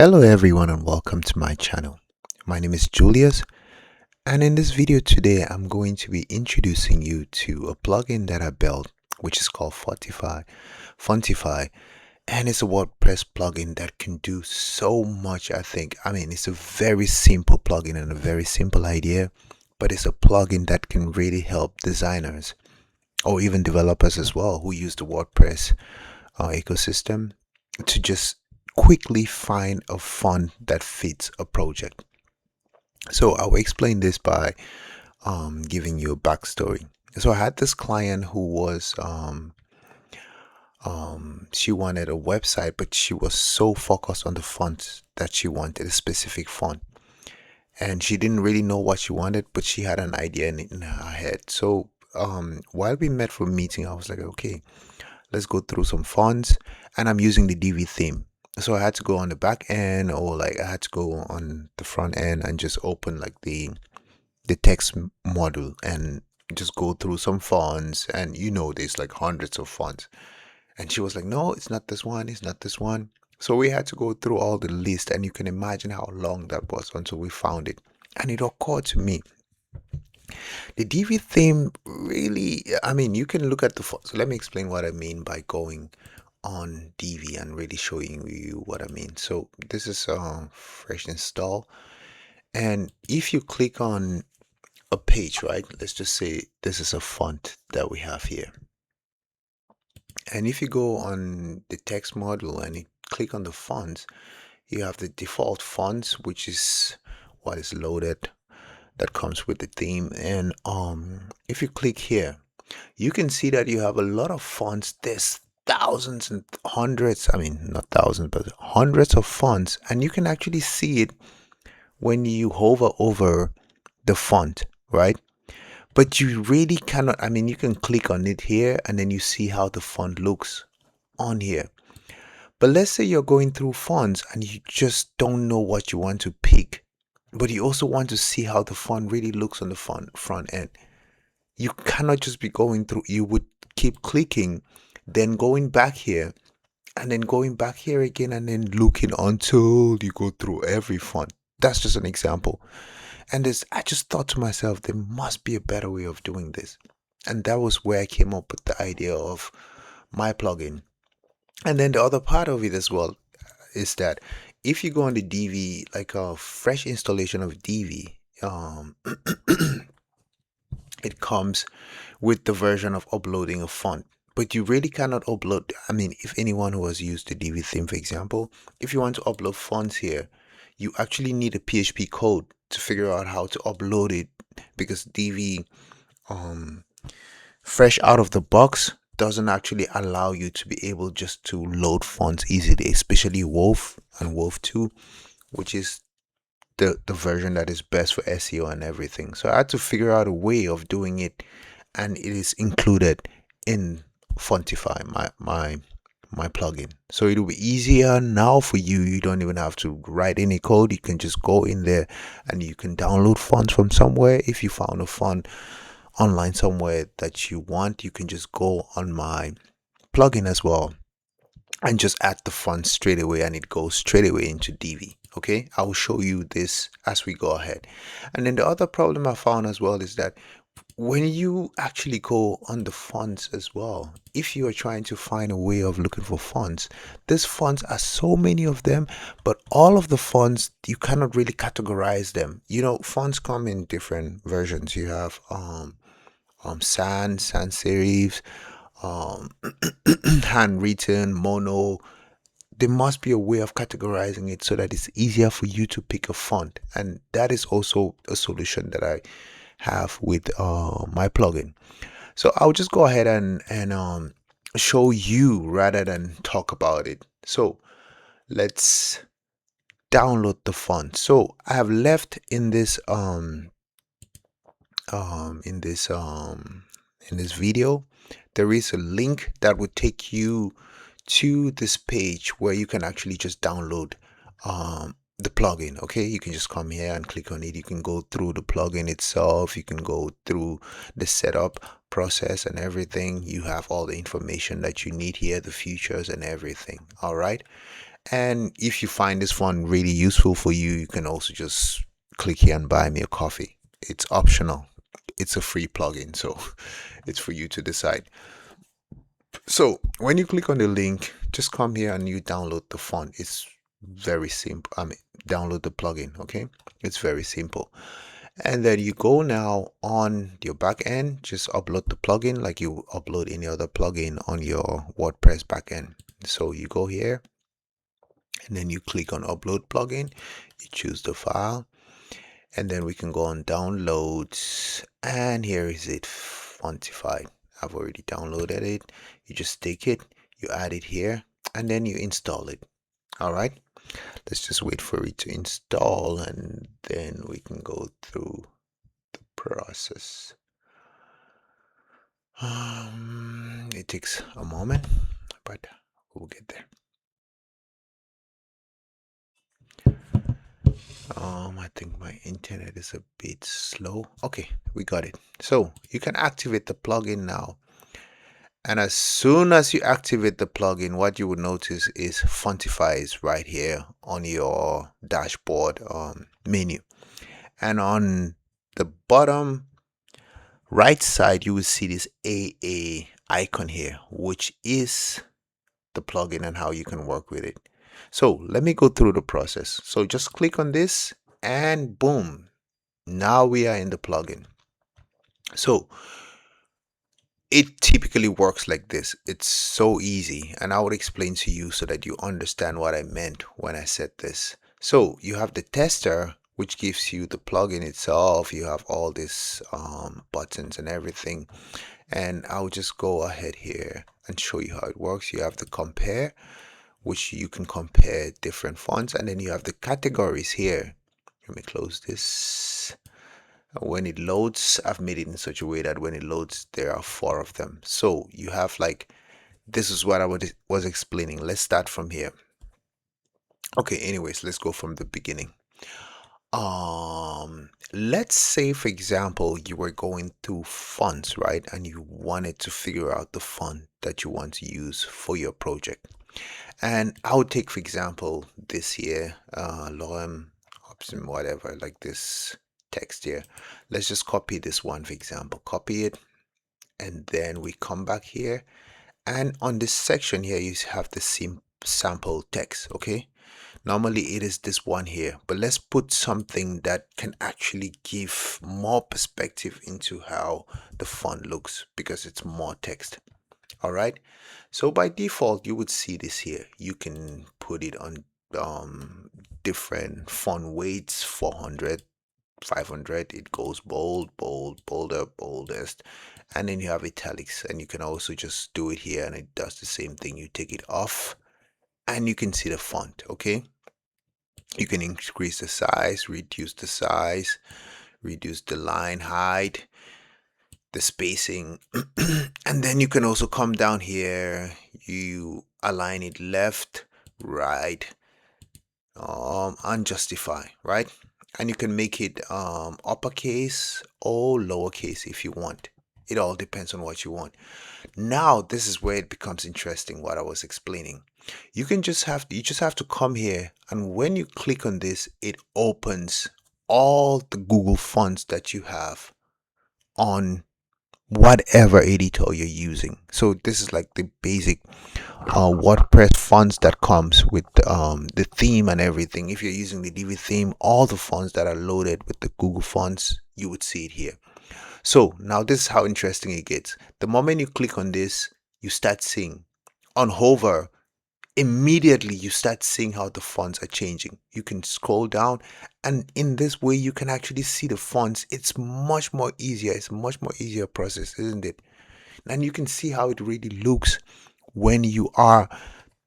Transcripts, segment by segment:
Hello everyone and welcome to my channel. My name is Julius, and in this video today I'm going to be introducing you to a plugin that I built, which is called Fontify, and it's a WordPress plugin that can do so much. It's a very simple plugin and a very simple idea, but it's a plugin that can really help designers or even developers as well who use the WordPress ecosystem to just quickly find a font that fits a project. So I'll explain this by giving you a backstory. So I had this client who was she wanted a website, but she was so focused on the font that she wanted a specific font, and she didn't really know what she wanted, but she had an idea in her head. So while we met for a meeting, I was like, okay, let's go through some fonts, and I'm using the Divi theme. So I had to go on the back end, or like I had to go on the front end and just open like the text module and just go through some fonts. And there's like hundreds of fonts, and she was like, no, it's not this one, it's not this one. So we had to go through all the list, and you can imagine how long that was until we found it. And it occurred to me, the Divi theme really, you can look at the font. So let me explain what I mean by going on Divi and really showing you what I mean. So this is fresh install, and if you click on a page, right, let's just say this is a font that we have here, and if you go on the text module and you click on the fonts, you have the default fonts, which is what is loaded, that comes with the theme. And if you click here, you can see that you have a lot of fonts. There's thousands and hundreds, not thousands, but hundreds of fonts, and you can actually see it when you hover over the font, right? But you really cannot, you can click on it here and then you see how the font looks on here. But let's say you're going through fonts and you just don't know what you want to pick, but you also want to see how the font really looks on the front end. You cannot just be going through. You would keep clicking, then going back here, and then going back here again, and then looking until you go through every font. That's just an example. And I just thought to myself, there must be a better way of doing this. And that was where I came up with the idea of my plugin. And then the other part of it as well is that if you go on the Divi, like a fresh installation of Divi, it comes with the version of uploading a font. But you really cannot upload. If anyone who has used the Divi theme, for example, if you want to upload fonts here, you actually need a PHP code to figure out how to upload it, because Divi, fresh out of the box, doesn't actually allow you to be able just to load fonts easily, especially Wolf and Wolf 2, which is the version that is best for SEO and everything. So I had to figure out a way of doing it, and it is included in Fontify, my plugin. So it'll be easier now for you. You don't even have to write any code. You can just go in there and you can download fonts from somewhere. If you found a font online somewhere that you want, you can just go on my plugin as well and just add the font straight away, and it goes straight away into Divi. Okay, I will show you this as we go ahead. And then the other problem I found as well is that when you actually go on the fonts as well, if you are trying to find a way of looking for fonts, these fonts are so many of them, but all of the fonts, you cannot really categorize them. Fonts come in different versions. You have sans serifs, handwritten, mono. There must be a way of categorizing it so that it's easier for you to pick a font, and that is also a solution that I have with my plugin. So I'll just go ahead and show you rather than talk about it. So let's download the font. So I have left in this in this video, there is a link that would take you to this page where you can actually just download the plugin. Okay, you can just come here and click on it. You can go through the plugin itself. You can go through the setup process and everything. You have all the information that you need here, the features and everything. All right, And if you find this font really useful for you, you can also just click here and buy me a coffee. It's optional. It's a free plugin, so it's for you to decide. So when you click on the link, just come here and you download the font. It's very simple. I mean, download the plugin, okay? It's very simple. And then you go now on your back end, just upload the plugin like you upload any other plugin on your WordPress backend. So you go here and then you click on upload plugin, you choose the file, and then we can go on downloads, and here is it, Fontified. I've already downloaded it. You just take it, you add it here, and then you install it. All right, let's just wait for it to install, and then we can go through the process. It takes a moment, but we'll get there. I think my internet is a bit slow. Okay, we got it. So you can activate the plugin now. And as soon as you activate the plugin, what you will notice is Fontify is right here on your dashboard menu. And on the bottom right side, you will see this AA icon here, which is the plugin and how you can work with it. So let me go through the process. So just click on this and boom, now we are in the plugin. So it typically works like this. It's so easy, and I would explain to you so that you understand what I meant when I said this. So you have the tester, which gives you the plugin itself. You have all these buttons and everything, and I'll just go ahead here and show you how it works. You have the compare, which you can compare different fonts, and then you have the categories here. Let me close this. When it loads, I've made it in such a way that when it loads, there are 4 of them. So you have like, this is what I was explaining. Let's start from here. Okay, anyways, let's go from the beginning. Let's say, for example, you were going through fonts, right? And you wanted to figure out the font that you want to use for your project. And I would take, for example, this here, Lorem, option, whatever, like this text here. Let's just copy this one, for example, copy it, and then we come back here, and on this section here you have the sample text. Okay, normally it is this one here, but let's put something that can actually give more perspective into how the font looks because it's more text. All right, so by default you would see this here. You can put it on different font weights, 400, 500. It goes bold, bold, bolder, boldest, and then you have italics, and you can also just do it here and it does the same thing. You take it off and you can see the font. Okay, you can increase the size, reduce the size, reduce the line height, the spacing, and then you can also come down here, you align it left, right, and justify, right? And you can make it uppercase or lowercase if you want. It all depends on what you want. Now this is where it becomes interesting, what I was explaining. You just have to come here, and when you click on this, it opens all the Google fonts that you have on whatever editor you're using. So this is like the basic WordPress fonts that comes with the theme and everything. If you're using the Divi theme, all the fonts that are loaded with the Google fonts, you would see it here. So now this is how interesting it gets. The moment you click on this, you start seeing on hover, immediately you start seeing how the fonts are changing. You can scroll down, and in this way you can actually see the fonts. It's much more easier. It's a much more easier process, isn't it? And you can see how it really looks when you are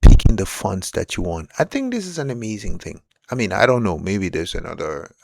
picking the fonts that you want. I think this is an amazing thing. I mean, I don't know, maybe there's another.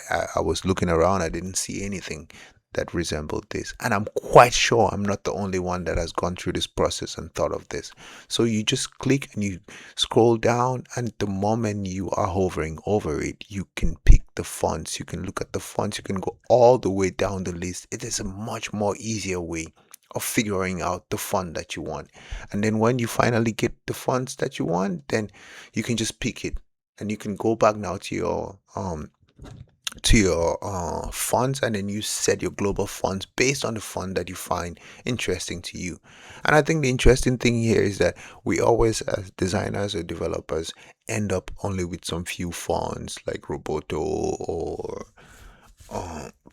I was looking around, I didn't see anything that resembled this, and I'm quite sure I'm not the only one that has gone through this process and thought of this. So you just click and you scroll down, and the moment you are hovering over it, you can pick the fonts, you can look at the fonts, you can go all the way down the list. It is a much more easier way of figuring out the font that you want. And then when you finally get the fonts that you want, then you can just pick it, and you can go back now to your fonts, and then you set your global fonts based on the font that you find interesting to you. And I think the interesting thing here is that we always, as designers or developers, end up only with some few fonts like Roboto or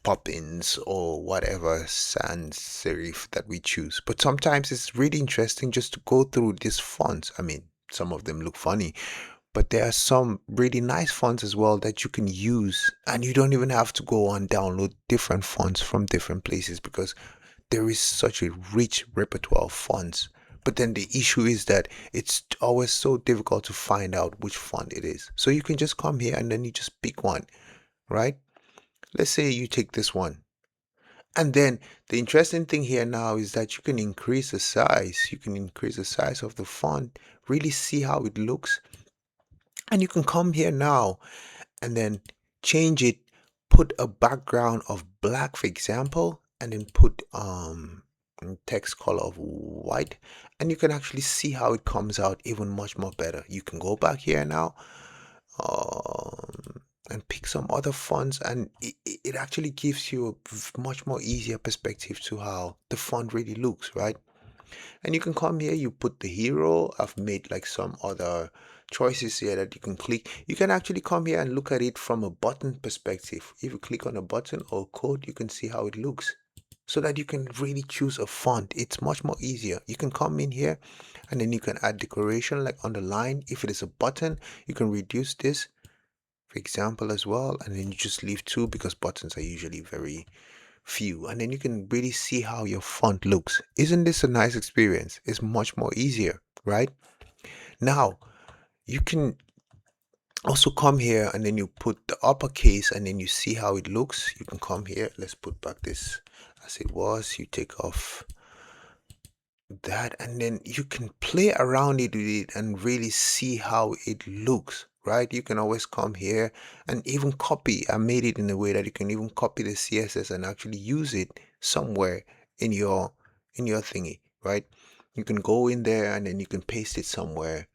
Poppins or whatever sans serif that we choose. But sometimes it's really interesting just to go through these fonts. I mean, some of them look funny, but there are some really nice fonts as well that you can use, and you don't even have to go and download different fonts from different places, because there is such a rich repertoire of fonts. But then the issue is that it's always so difficult to find out which font it is. So you can just come here and then you just pick one, right? Let's say you take this one. And then the interesting thing here now is that you can increase the size. You can increase the size of the font, really see how it looks. And you can come here now and then change it, put a background of black, for example, and then put text color of white, and you can actually see how it comes out even much more better. You can go back here now and pick some other fonts, and it actually gives you a much more easier perspective to how the font really looks, right? And you can come here, you put the hero. I've made like some other choices here that you can click. You can actually come here and look at it from a button perspective. If you click on a button or code, you can see how it looks, so that you can really choose a font. It's much more easier. You can come in here and then you can add decoration like on the line. If it is a button, you can reduce this, for example, as well, and then you just leave 2 because buttons are usually very few, and then you can really see how your font looks. Isn't this a nice experience? It's much more easier, right? Now you can also come here and then you put the uppercase and then you see how it looks. You can come here, let's put back this as it was. You take off that and then you can play around it with it and really see how it looks, right? You can always come here and even copy. I made it in a way that you can even copy the CSS and actually use it somewhere in your thingy, right? You can go in there and then you can paste it somewhere,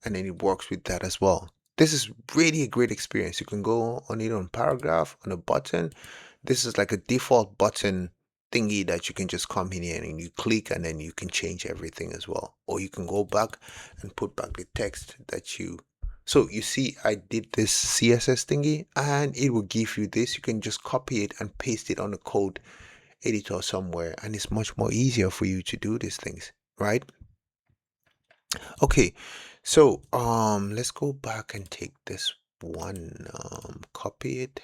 and then it works with that as well. This is really a great experience. You can go on it on paragraph, on a button. This is like a default button thingy that you can just come in here and you click, and then you can change everything as well. Or you can go back and put back the text that you. So you see, I did this CSS thingy and it will give you this. You can just copy it and paste it on the code editor somewhere, and it's much more easier for you to do these things, right? Okay, so let's go back and take this one, copy it.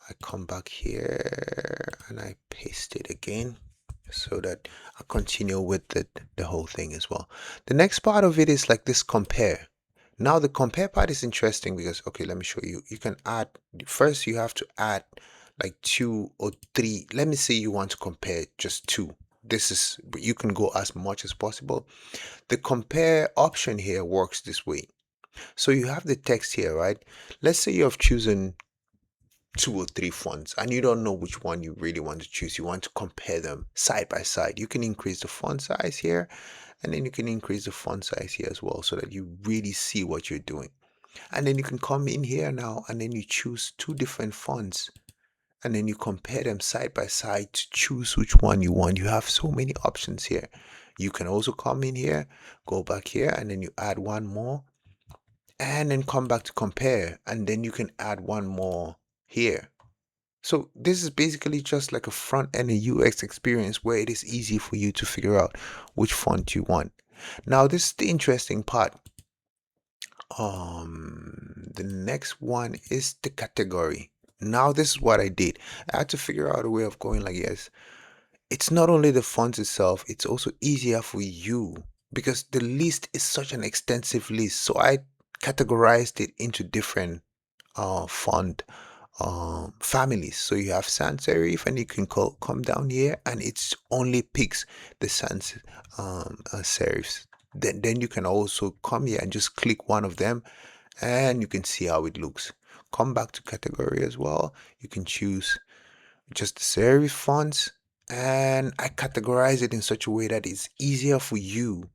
I come back here and I paste it again so that I continue with the whole thing as well. The next part of it is like this compare. Now the compare part is interesting because, okay, let me show you. You can add, first you have to add like 2 or 3. Let me say you want to compare just 2. This is, you can go as much as possible. The compare option here works this way. So you have the text here, right? Let's say you have chosen 2 or 3 fonts and you don't know which one you really want to choose. You want to compare them side by side. You can increase the font size here, and then you can increase the font size here as well, so that you really see what you're doing. And then you can come in here now and then you choose 2 different fonts, and then you compare them side by side to choose which one you want. You have so many options here. You can also come in here, go back here, and then you add one more, and then come back to compare, and then you can add one more here. So this is basically just like a front end and UX experience where it is easy for you to figure out which font you want. Now this is the interesting part. The next one is the category. Now this is what I did. I had to figure out a way of going like, yes, it's not only the font itself, it's also easier for you because the list is such an extensive list. So I categorized it into different font families. So you have sans serif, and you can come down here and it's only picks the sans serifs. Then you can also come here and just click one of them and you can see how it looks. Come back to category as well. You can choose just the serif fonts, and I categorize it in such a way that it's easier for you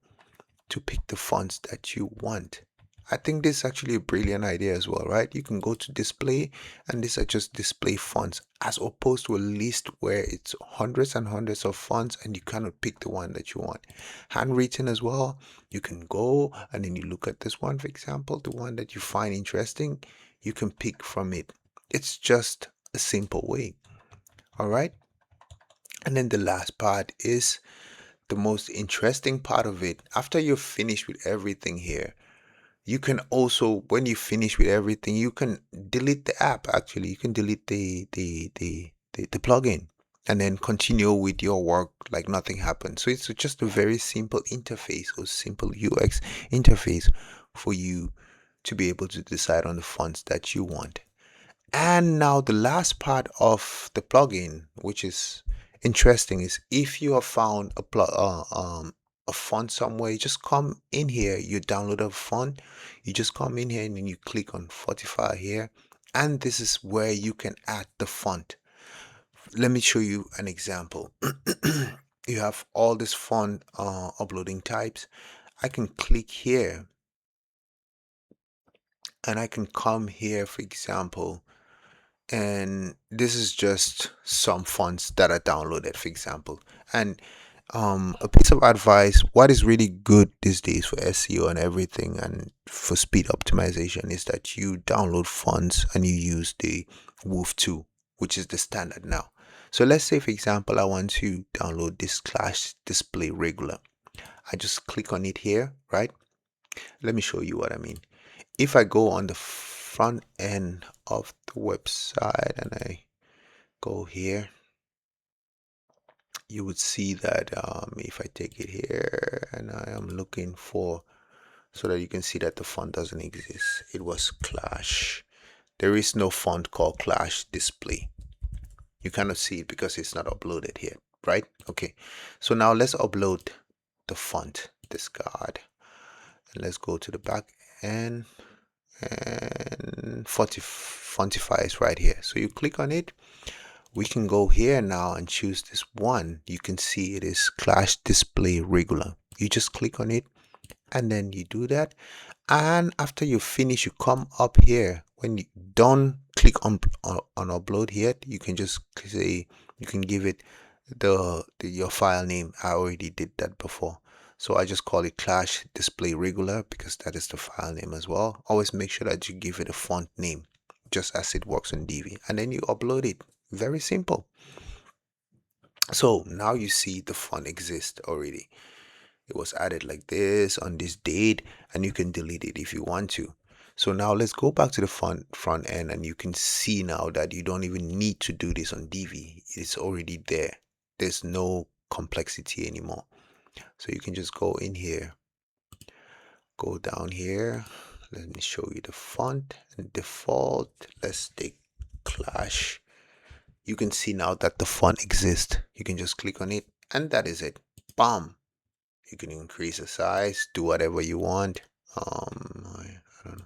to pick the fonts that you want. I think this is actually a brilliant idea as well, right? You can go to display, and these are just display fonts, as opposed to a list where it's hundreds and hundreds of fonts and you cannot pick the one that you want. Handwritten as well, you can go and then you look at this one, for example, the one that you find interesting, you can pick from it. It's just a simple way. All right. And then the last part is the most interesting part of it. After you're finished with everything here, you can also, when you finish with everything, you can delete the app. Actually, you can delete the plugin and then continue with your work like nothing happened. So it's just a very simple interface or simple UX interface for you to be able to decide on the fonts that you want. And now the last part of the plugin, which is interesting, is if you have found a font somewhere, you just come in here, you download a font, you just come in here and then you click on Fortify here, and this is where you can add the font. Let me show you an example. You have all this font uploading types. I can click here and I can come here, for example, and this is just some fonts that are downloaded, for example. And a piece of advice, what is really good these days for SEO and everything and for speed optimization is that you download fonts and you use the WOOF 2, which is the standard now. So let's say, for example, I want to download this Clash Display Regular. I just click on it here, right? Let me show you what I mean. If I go on the front end of the website and I go here, you would see that if I take it here and I am looking for, so that you can see that the font doesn't exist. It was Clash. There is no font called Clash Display. You cannot see it because it's not uploaded here, right? Okay, so now let's upload the font, discard, and let's go to the back end, and Fontify is right here. So you click on it. We can go here now and choose this one. You can see it is Clash Display Regular. You just click on it and then you do that. And after you finish, you come up here. When you don't click on upload here, you can just say, you can give it your file name. I already did that before. So I just call it Clash Display Regular because that is the file name as well. Always make sure that you give it a font name, just as it works on Divi. And then you upload it. Very simple. So now you see the font exists already. It was added like this on this date, and you can delete it if you want to. So now let's go back to the front end, and you can see now that you don't even need to do this on Divi. It's already there. There's no complexity anymore. So you can just go in here, go down here. Let me show you the font and default. Let's take Clash. You can see now that the font exists. You can just click on it, and that is it. Bam. You can increase the size, do whatever you want. I don't know,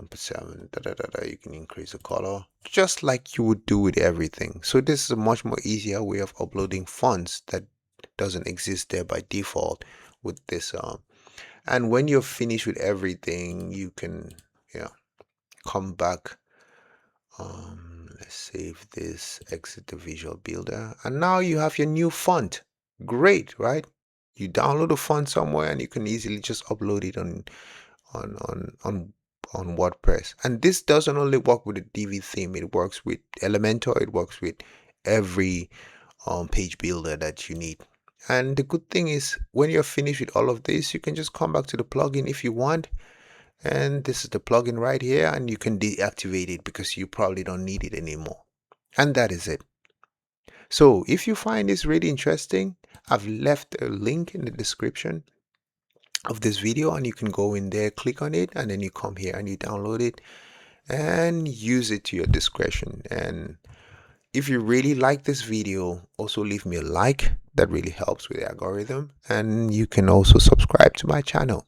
1.7, you can increase the color, just like you would do with everything. So this is a much more easier way of uploading fonts that doesn't exist there by default with this. And when you're finished with everything, you can, come back. Let's save this, exit the visual builder, and now you have your new font. Great, right? You download a font somewhere and you can easily just upload it on WordPress. And this doesn't only work with the Divi theme, it works with Elementor, it works with every page builder that you need. And the good thing is, when you're finished with all of this, you can just come back to the plugin if you want. And this is the plugin right here, and you can deactivate it because you probably don't need it anymore. And that is it. So if you find this really interesting, I've left a link in the description of this video, and you can go in there, click on it, and then you come here and you download it and use it to your discretion. And if you really like this video, also leave me a like. That really helps with the algorithm. And you can also subscribe to my channel.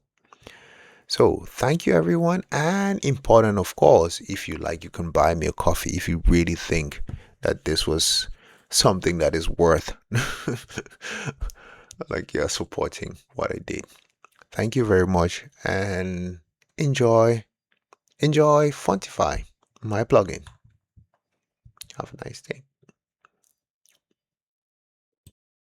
So thank you, everyone. And important, of course, if you like, you can buy me a coffee if you really think that this was something that is worth like you're supporting what I did. Thank you very much, and enjoy Fontify, my plugin. Have a nice day.